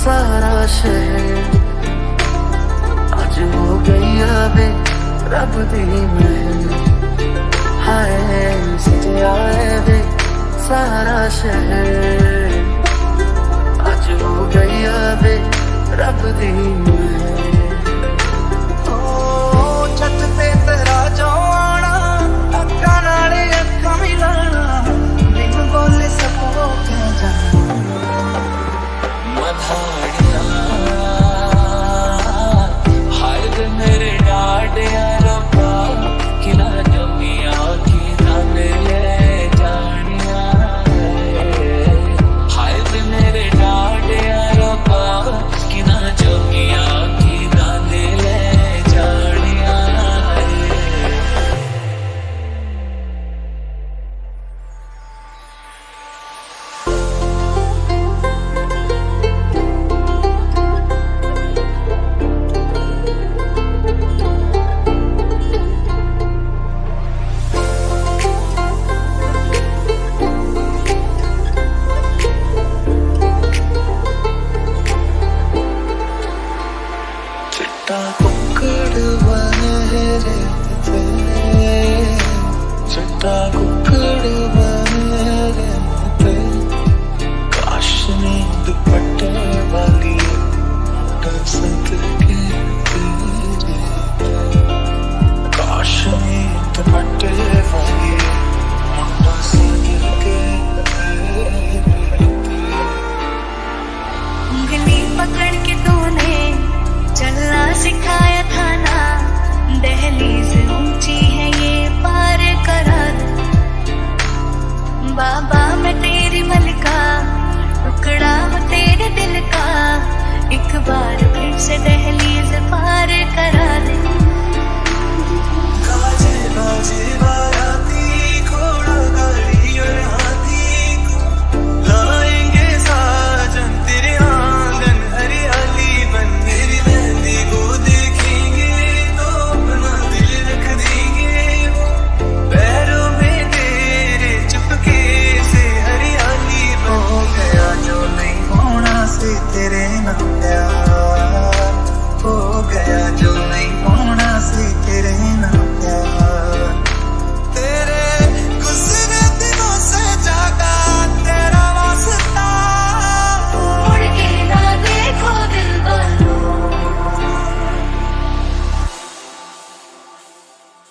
सारा शहर अज हो गई वे रब दी महल। हाय सजया वे सारा शहर अज हो गई वे रब दी महल। छत ते तेरा जो आना अक्का नाले अक्का मिलाना बिन बोले सब हो क्या जाना। मधाड़िया हाय वे मेरे डाडिया रब्बा किना जमिया की रन ले जानिया। हाय वे मेरे डाडिया रब्बा किना जमिया की रन ले जानिया। चिट्टा कुक्कड़ बने थे, चिट्टा कुक्कड़ बने थे। काश नींद दुपट्टे वाली सद के तेरे। काश नींद दुपट्टे वाली सद के तेरे। उंगली पकड़ के तूने चलना सिखाया था ना। दहलीज ऊंची है ये पार करा दे। बाबा मैं तेरी मलिका टुकड़ा हूँ तेरे दिल का। एक बार फिर से दहलीज पार करा दे। गाजे गाजे बाराती घोड़ा गाड़ी और हाथी को लाएंगे साजन तेरे आंगन हरियाली बन। मेरी मेहंदी को देखेंगे तो अपना दिल रख देंगे वो पैरों में तेरे चुपके से हरियाली बन। हो गया जो नहीं होना से तेरे नाम प्यार। हो गया जो नहीं